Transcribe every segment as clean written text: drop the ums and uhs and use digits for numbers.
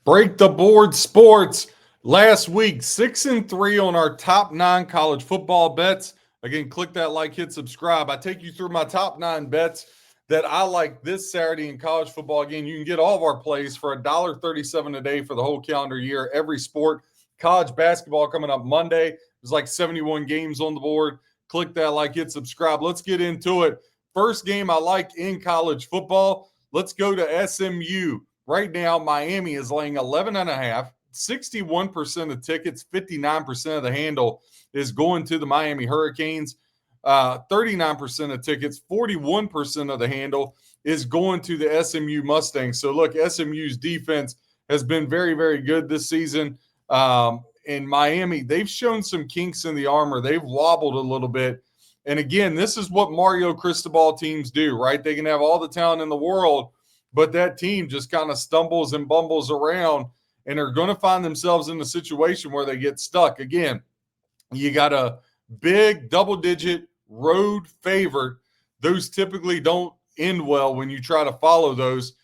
Break the board sports. Last week, 6-3 on our top 9 college football bets. Again, click that like, hit subscribe. I take you through my top 9 bets that I like this Saturday in college football. Again, you can get all of our plays for $1.37 a day for the whole calendar year, every sport. College basketball coming up Monday. There's like 71 games on the board. Click that like, hit subscribe. Let's get into it. First game I like in college football. Let's go to SMU. Right now, Miami is laying 11.5. 61% of tickets, 59% of the handle is going to the Miami Hurricanes. 39% of tickets, 41% of the handle is going to the SMU Mustangs. So, look, SMU's defense has been very, very good this season. In Miami, they've shown some kinks in the armor. They've wobbled a little bit. And, again, this is what Mario Cristobal teams do, right? They can have all the talent in the world, but that team just kind of stumbles and bumbles around and are going to find themselves in a situation where they get stuck. Again, you got a big double-digit road favorite. Those typically don't end well when you try to follow those.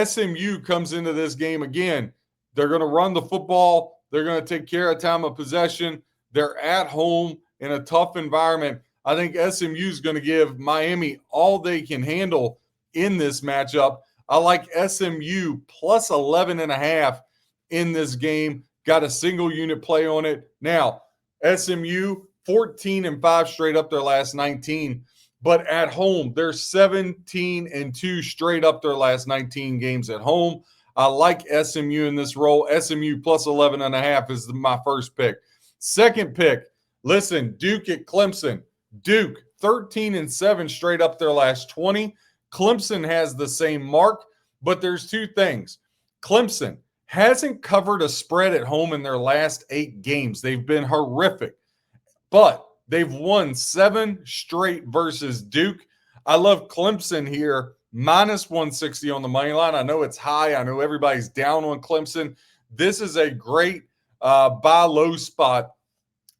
SMU comes into this game again. They're going to run the football. They're going to take care of time of possession. They're at home in a tough environment. I think SMU is going to give Miami all they can handle in this matchup. I like SMU plus 11.5 in this game. Got a single unit play on it. Now, SMU 14-5 straight up their last 19, but at home they're 17-2 straight up their last 19 games at home. I like SMU in this role. SMU plus 11.5 is my first pick. Second pick, listen, Duke at Clemson. Duke 13-7 straight up their last 20. Clemson has the same mark, but there's two things. Clemson hasn't covered a spread at home in their last 8 games. They've been horrific, but they've won 7 straight versus Duke. I love Clemson here, minus 160 on the money line. I know it's high. I know everybody's down on Clemson. This is a great buy low spot.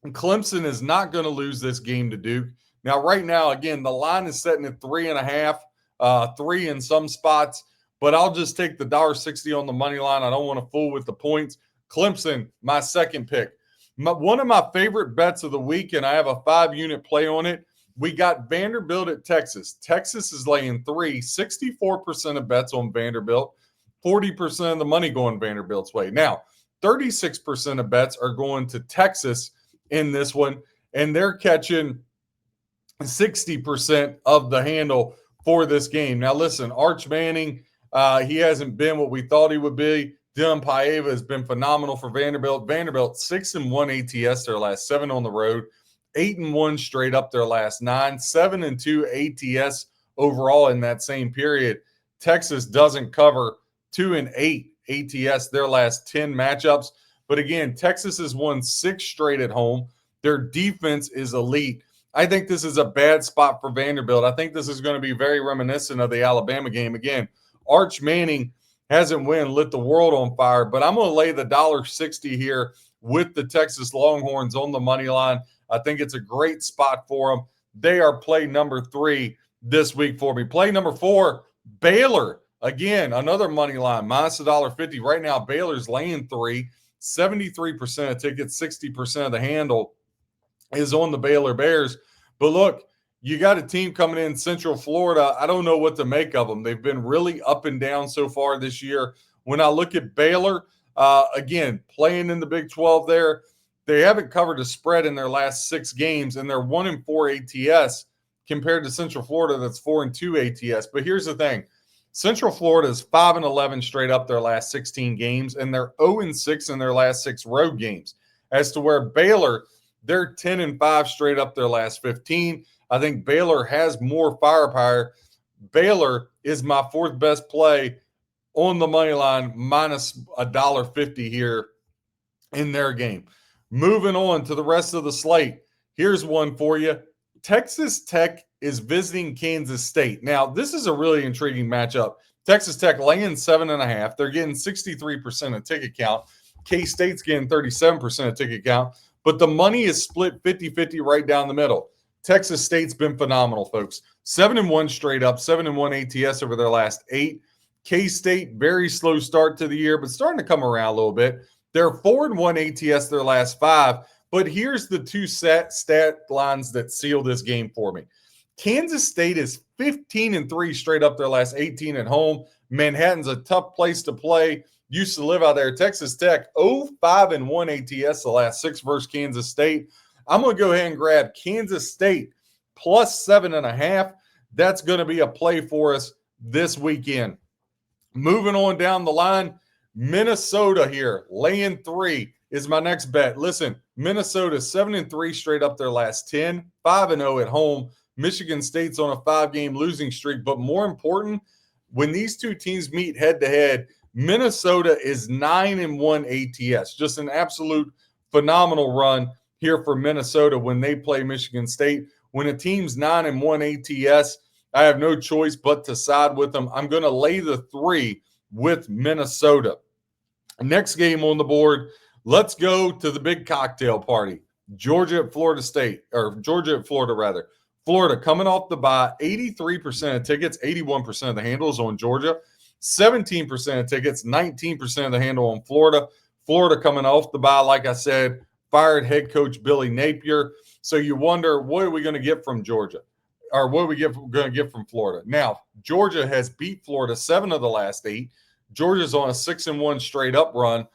Clemson is not going to lose this game to Duke. Now, right now, again, the line is setting at 3.5, 3 in some spots, but I'll just take the $1.60 on the money line. I don't want to fool with the points. Clemson, my second pick. One of my favorite bets of the week, and I have a 5-unit play on it. We got Vanderbilt at Texas. Texas is laying 3, 64% of bets on Vanderbilt, 40% of the money going Vanderbilt's way. Now, 36% of bets are going to Texas in this one, and they're catching 60% of the handle for this game. Now, listen, Arch Manning, he hasn't been what we thought he would be. Dylan Paiva has been phenomenal for Vanderbilt. Vanderbilt 6-1 ATS their last 7 on the road, 8-1 straight up their last 9, 7-2 ATS overall in that same period. Texas doesn't cover 2-8 ATS their last 10 matchups. But again, Texas has won 6 straight at home. Their defense is elite. I think this is a bad spot for Vanderbilt. I think this is going to be very reminiscent of the Alabama game. Again, Arch Manning hasn't lit the world on fire, but I'm going to lay the $1.60 here with the Texas Longhorns on the money line. I think it's a great spot for them. They are play number 3 this week for me. Play number 4, Baylor. Again, another money line, minus $1.50. Right now, Baylor's laying 3. 73% of tickets, 60% of the handle is on the Baylor Bears. But look, you got a team coming in Central Florida. I don't know what to make of them. They've been really up and down so far this year. When I look at Baylor, again, playing in the Big 12 there, they haven't covered a spread in their last 6 games, and they're 1-4 ATS compared to Central Florida that's 4-2 ATS. But here's the thing. Central Florida is 5-11 straight up their last 16 games, and they're 0-6 in their last 6 road games. As to where Baylor, they're 10-5 straight up their last 15. I think Baylor has more firepower. Baylor is my 4th best play on the money line, minus $1.50 here in their game. Moving on to the rest of the slate. Here's one for you. Texas Tech is visiting Kansas State. Now, this is a really intriguing matchup. Texas Tech laying 7.5. They're getting 63% of ticket count. K-State's getting 37% of ticket count. But the money is split 50-50 right down the middle. Texas State's been phenomenal, folks. 7-1 straight up, 7-1 ATS over their last 8. K-State, very slow start to the year, but starting to come around a little bit. They're 4-1 ATS their last 5, but here's the two stat lines that seal this game for me. Kansas State is 15-3 straight up their last 18 at home. Manhattan's a tough place to play. Used to live out there. Texas Tech, 0-5-1 ATS the last 6 versus Kansas State. I'm going to go ahead and grab Kansas State plus 7.5. That's going to be a play for us this weekend. Moving on down the line, Minnesota here, laying 3 is my next bet. Listen, Minnesota 7-3 straight up their last 10, 5-0 at home. Michigan State's on a 5-game losing streak, but more important, when these two teams meet head-to-head, Minnesota is 9-1 ATS. Just an absolute phenomenal run here for Minnesota when they play Michigan State. When a team's 9-1 ATS, I have no choice but to side with them. I'm going to lay the 3 with Minnesota. Next game on the board, let's go to the big cocktail party. Georgia at Florida, rather. Florida coming off the bye, 83% of tickets, 81% of the handles on Georgia, 17% of tickets, 19% of the handle on Florida. Florida coming off the bye, like I said, fired head coach Billy Napier. So you wonder, what are we going to get from Georgia? Or what are we going to get from Florida? Now, Georgia has beat Florida 7 of the last 8. Georgia's on a 6-1 straight up run.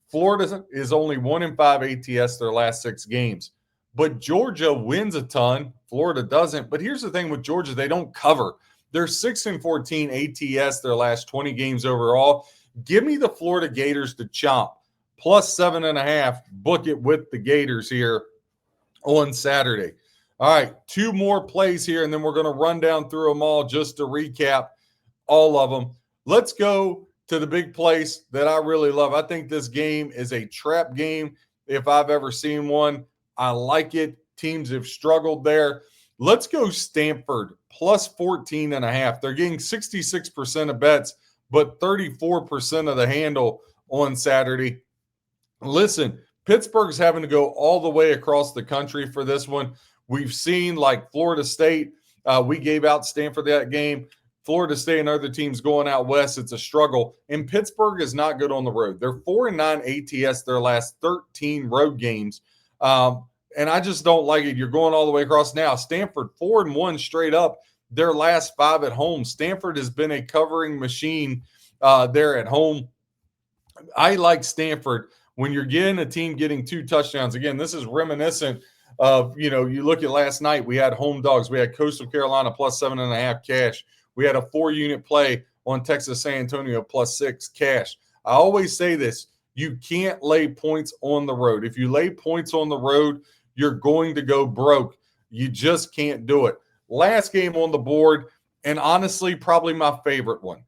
Florida is only 1-5 ATS their last 6 games. But Georgia wins a ton. Florida doesn't. But here's the thing with Georgia, they don't cover. They're 6-14 ATS their last 20 games overall. Give me the Florida Gators to chomp. Plus 7.5. Book it with the Gators here on Saturday. All right, 2 more plays here, and then we're going to run down through them all just to recap all of them. Let's go to the big place that I really love. I think this game is a trap game if I've ever seen one. I like it. Teams have struggled there. Let's go Stanford plus 14.5. They're getting 66% of bets, but 34% of the handle on Saturday. Listen, Pittsburgh's having to go all the way across the country for this one. We've seen like Florida State. We gave out Stanford that game. Florida State and other teams going out west, it's a struggle. And Pittsburgh is not good on the road. They're 4-9 ATS their last 13 road games. And I just don't like it. You're going all the way across now. Stanford 4-1 straight up their last 5 at home. Stanford has been a covering machine there at home. I like Stanford when you're getting a team getting 2 touchdowns. Again, this is reminiscent of, you look at last night, we had home dogs. We had Coastal Carolina plus 7.5 cash. We had a 4-unit play on Texas San Antonio plus 6 cash. I always say this, you can't lay points on the road. If you lay points on the road, you're going to go broke. You just can't do it. Last game on the board, and honestly, probably my favorite one.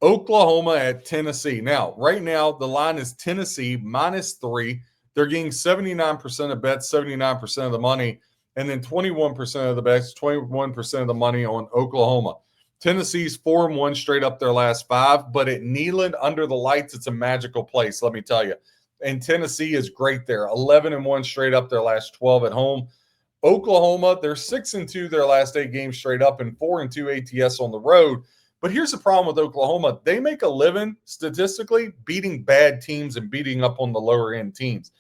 Oklahoma at Tennessee. Now, right now, the line is Tennessee minus 3. They're getting 79% of bets, 79% of the money, and then 21% of the bets, 21% of the money on Oklahoma. Tennessee's 4-1 straight up their last 5, but at Neyland under the lights, it's a magical place, let me tell you. And Tennessee is great there, 11-1 straight up their last 12 at home. Oklahoma, they're 6-2 their last 8 games straight up and 4-2 ATS on the road. But here's the problem with Oklahoma. They make a living, statistically, beating bad teams and beating up on the lower-end teams.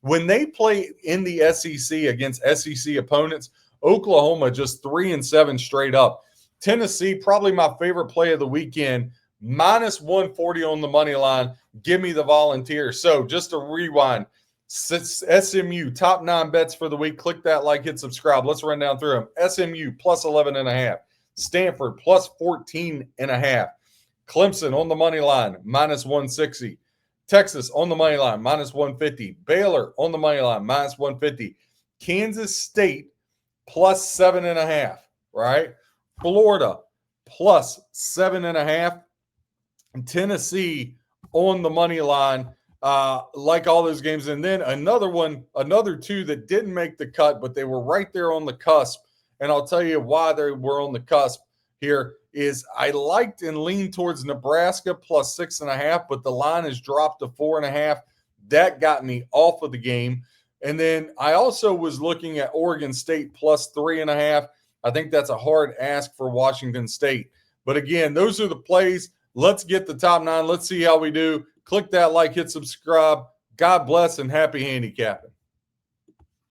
When they play in the SEC against SEC opponents, Oklahoma just 3-7 straight up. Tennessee, probably my favorite play of the weekend, minus 140 on the money line. Give me the Volunteers. So just to rewind, SMU, top 9 bets for the week. Click that like, hit subscribe. Let's run down through them. SMU plus 11.5. Stanford plus 14.5. Clemson on the money line, minus 160. Texas on the money line, minus 150. Baylor on the money line, minus 150. Kansas State plus 7.5, right? Florida plus 7.5. Tennessee on the money line, like all those games. And then another 2 that didn't make the cut, but they were right there on the cusp. And I'll tell you why they were on the cusp here is I liked and leaned towards Nebraska plus 6.5, but the line has dropped to 4.5. That got me off of the game. And then I also was looking at Oregon State plus 3.5. I think that's a hard ask for Washington State. But again, those are the plays. Let's get the top 9. Let's see how we do. Click that like, hit subscribe. God bless and happy handicapping.